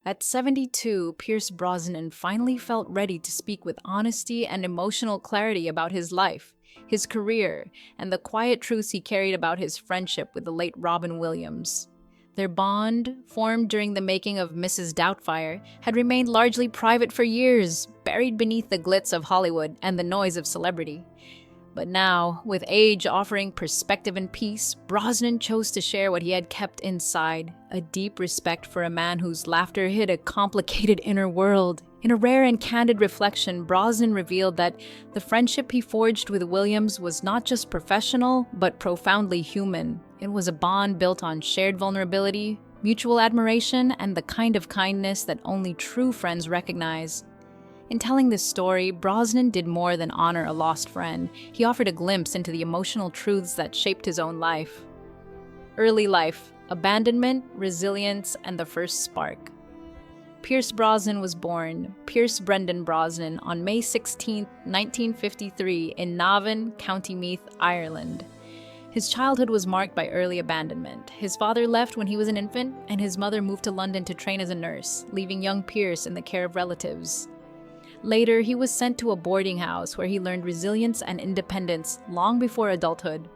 At 72, Pierce Brosnan finally felt ready to speak with honesty and emotional clarity about his life, his career, and the quiet truths he carried about his friendship with the late Robin Williams. Their bond, formed during the making of Mrs. Doubtfire, had remained largely private for years, buried beneath the glitz of Hollywood and the noise of celebrity. But now, with age offering perspective and peace, Brosnan chose to share what he had kept inside, a deep respect for a man whose laughter hid a complicated inner world. In a rare and candid reflection, Brosnan revealed that the friendship he forged with Williams was not just professional, but profoundly human. It was a bond built on shared vulnerability, mutual admiration, and the kind of kindness that only true friends recognize. In telling this story, Brosnan did more than honor a lost friend. He offered a glimpse into the emotional truths that shaped his own life. Early life, abandonment, resilience, and the first spark. Pierce Brosnan was born, Pierce Brendan Brosnan, on May 16, 1953, in Navan, County Meath, Ireland. His childhood was marked by early abandonment. His father left when he was an infant, and his mother moved to London to train as a nurse, leaving young Pierce in the care of relatives. Later, he was sent to a boarding house where he learned resilience and independence long before adulthood.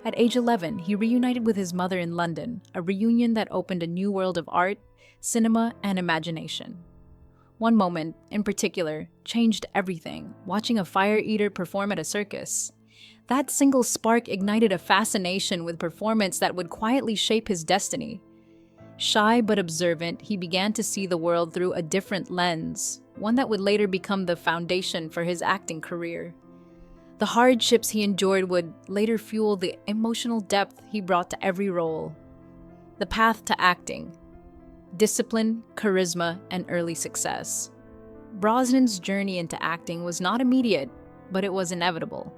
At age 11, he reunited with his mother in London, a reunion that opened a new world of art, cinema, and imagination. One moment, in particular, changed everything, watching a fire eater perform at a circus. That single spark ignited a fascination with performance that would quietly shape his destiny. Shy but observant, he began to see the world through a different lens, one that would later become the foundation for his acting career. The hardships he endured would later fuel the emotional depth he brought to every role. The path to acting: discipline, charisma, and early success. Brosnan's journey into acting was not immediate, but it was inevitable.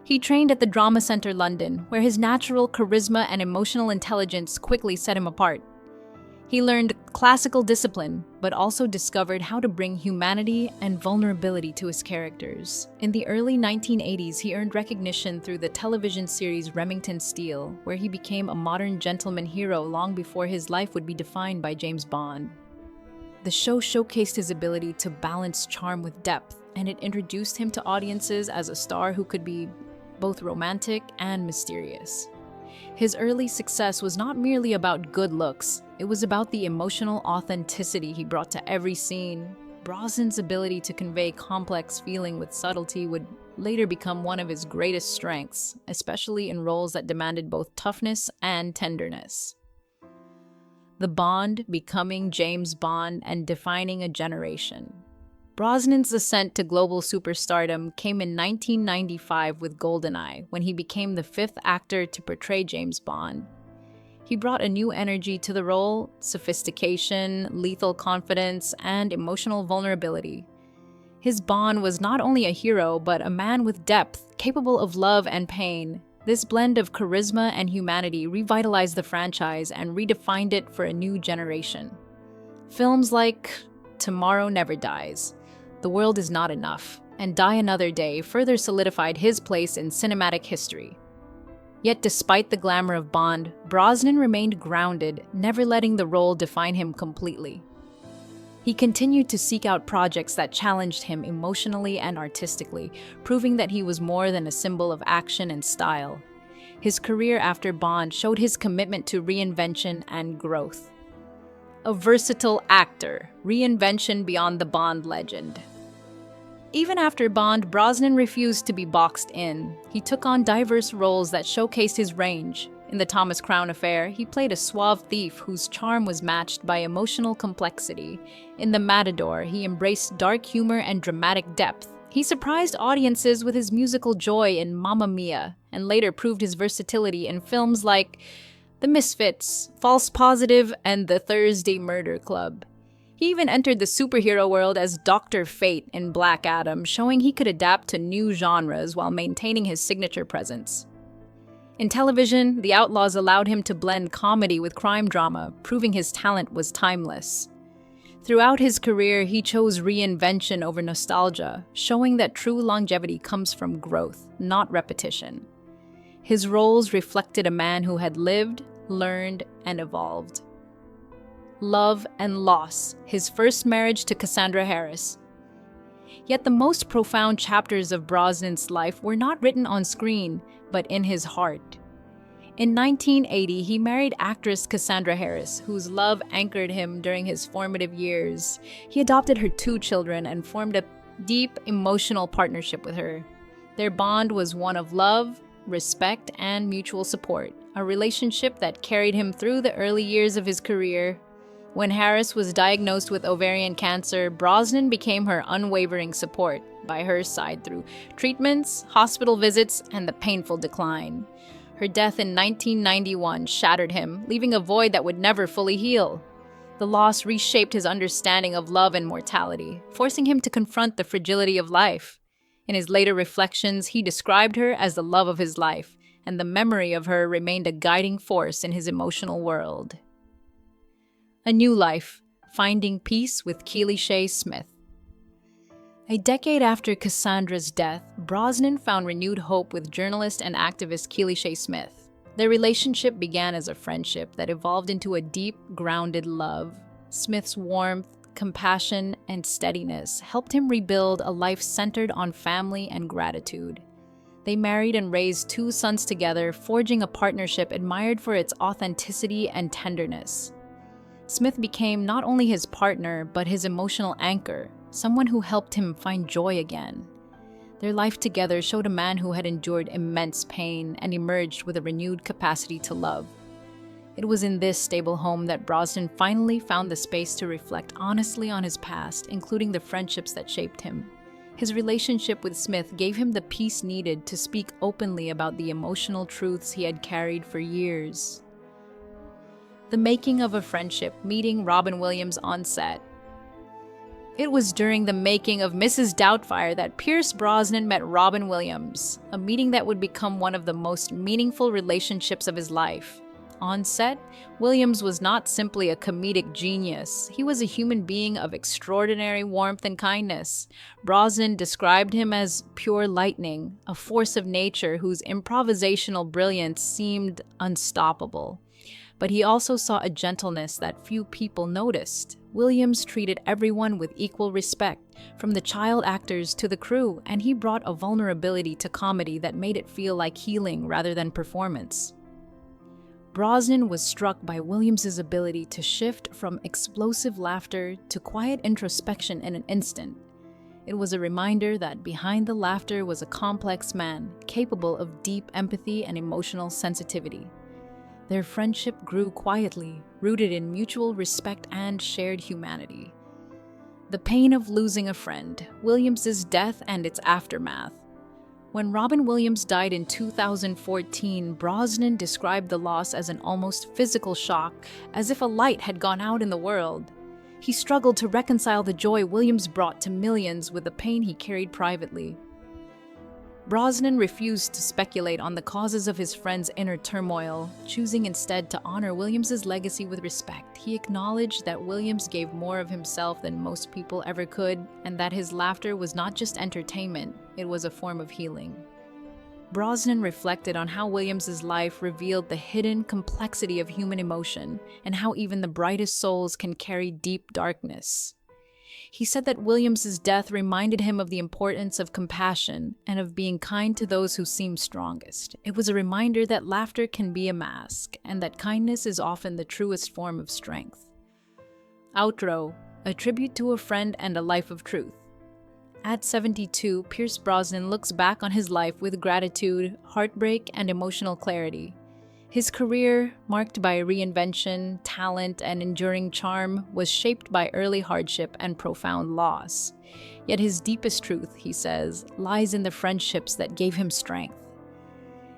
He trained at the Drama Centre London, where his natural charisma and emotional intelligence quickly set him apart. He learned classical discipline, but also discovered how to bring humanity and vulnerability to his characters. In the early 1980s, he earned recognition through the television series Remington Steele, where he became a modern gentleman hero long before his life would be defined by James Bond. The show showcased his ability to balance charm with depth, and it introduced him to audiences as a star who could be both romantic and mysterious. His early success was not merely about good looks, it was about the emotional authenticity he brought to every scene. Brosnan's ability to convey complex feeling with subtlety would later become one of his greatest strengths, especially in roles that demanded both toughness and tenderness. The Bond becoming James Bond and defining a generation. Brosnan's ascent to global superstardom came in 1995 with GoldenEye, when he became the fifth actor to portray James Bond. He brought a new energy to the role: sophistication, lethal confidence, and emotional vulnerability. His Bond was not only a hero, but a man with depth, capable of love and pain. This blend of charisma and humanity revitalized the franchise and redefined it for a new generation. Films like Tomorrow Never Dies, The World Is Not Enough, and Die Another Day further solidified his place in cinematic history. Yet despite the glamour of Bond, Brosnan remained grounded, never letting the role define him completely. He continued to seek out projects that challenged him emotionally and artistically, proving that he was more than a symbol of action and style. His career after Bond showed his commitment to reinvention and growth. A versatile actor, reinvention beyond the Bond legend. Even after Bond, Brosnan refused to be boxed in. He took on diverse roles that showcased his range. In The Thomas Crown Affair, he played a suave thief whose charm was matched by emotional complexity. In The Matador, he embraced dark humor and dramatic depth. He surprised audiences with his musical joy in Mamma Mia, and later proved his versatility in films like The Misfits, False Positive, and The Thursday Murder Club. He even entered the superhero world as Dr. Fate in Black Adam, showing he could adapt to new genres while maintaining his signature presence. In television, The Outlaws allowed him to blend comedy with crime drama, proving his talent was timeless. Throughout his career, he chose reinvention over nostalgia, showing that true longevity comes from growth, not repetition. His roles reflected a man who had lived, learned, and evolved. love, and loss, his first marriage to Cassandra Harris. Yet the most profound chapters of Brosnan's life were not written on screen, but in his heart. In 1980, he married actress Cassandra Harris, whose love anchored him during his formative years. He adopted her 2 children and formed a deep emotional partnership with her. Their bond was one of love, respect, and mutual support, a relationship that carried him through the early years of his career. When Harris was diagnosed with ovarian cancer, Brosnan became her unwavering support by her side through treatments, hospital visits, and the painful decline. Her death in 1991 shattered him, leaving a void that would never fully heal. The loss reshaped his understanding of love and mortality, forcing him to confront the fragility of life. In his later reflections, he described her as the love of his life, and the memory of her remained a guiding force in his emotional world. A New Life, Finding Peace with Keely Shea Smith. A decade after Cassandra's death, Brosnan found renewed hope with journalist and activist Keely Shea Smith. Their relationship began as a friendship that evolved into a deep, grounded love. Smith's warmth, compassion, and steadiness helped him rebuild a life centered on family and gratitude. They married and raised 2 sons together, forging a partnership admired for its authenticity and tenderness. Smith became not only his partner, but his emotional anchor, someone who helped him find joy again. Their life together showed a man who had endured immense pain and emerged with a renewed capacity to love. It was in this stable home that Brosnan finally found the space to reflect honestly on his past, including the friendships that shaped him. His relationship with Smith gave him the peace needed to speak openly about the emotional truths he had carried for years. The making of a friendship, meeting Robin Williams on set. It was during the making of Mrs. Doubtfire that Pierce Brosnan met Robin Williams, a meeting that would become one of the most meaningful relationships of his life. On set, Williams was not simply a comedic genius. He was a human being of extraordinary warmth and kindness. Brosnan described him as pure lightning, a force of nature whose improvisational brilliance seemed unstoppable. But he also saw a gentleness that few people noticed. Williams treated everyone with equal respect, from the child actors to the crew, and he brought a vulnerability to comedy that made it feel like healing rather than performance. Brosnan was struck by Williams's ability to shift from explosive laughter to quiet introspection in an instant. It was a reminder that behind the laughter was a complex man, capable of deep empathy and emotional sensitivity. Their friendship grew quietly, rooted in mutual respect and shared humanity. The pain of losing a friend, Williams's death and its aftermath. When Robin Williams died in 2014, Brosnan described the loss as an almost physical shock, as if a light had gone out in the world. He struggled to reconcile the joy Williams brought to millions with the pain he carried privately. Brosnan refused to speculate on the causes of his friend's inner turmoil, choosing instead to honor Williams's legacy with respect. He acknowledged that Williams gave more of himself than most people ever could, and that his laughter was not just entertainment, it was a form of healing. Brosnan reflected on how Williams's life revealed the hidden complexity of human emotion, and how even the brightest souls can carry deep darkness. He said that Williams's death reminded him of the importance of compassion and of being kind to those who seem strongest. It was a reminder that laughter can be a mask, and that kindness is often the truest form of strength. Outro, a tribute to a friend and a life of truth. At 72, Pierce Brosnan looks back on his life with gratitude, heartbreak, and emotional clarity. His career, marked by reinvention, talent, and enduring charm, was shaped by early hardship and profound loss. Yet his deepest truth, he says, lies in the friendships that gave him strength.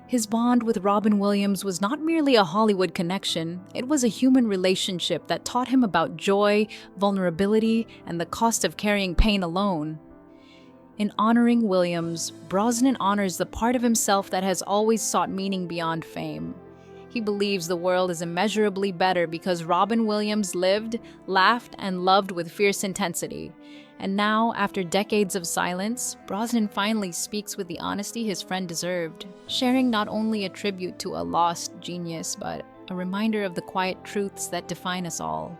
His bond with Robin Williams was not merely a Hollywood connection, it was a human relationship that taught him about joy, vulnerability, and the cost of carrying pain alone. In honoring Williams, Brosnan honors the part of himself that has always sought meaning beyond fame. He believes the world is immeasurably better because Robin Williams lived, laughed, and loved with fierce intensity. And now, after decades of silence, Brosnan finally speaks with the honesty his friend deserved, sharing not only a tribute to a lost genius, but a reminder of the quiet truths that define us all.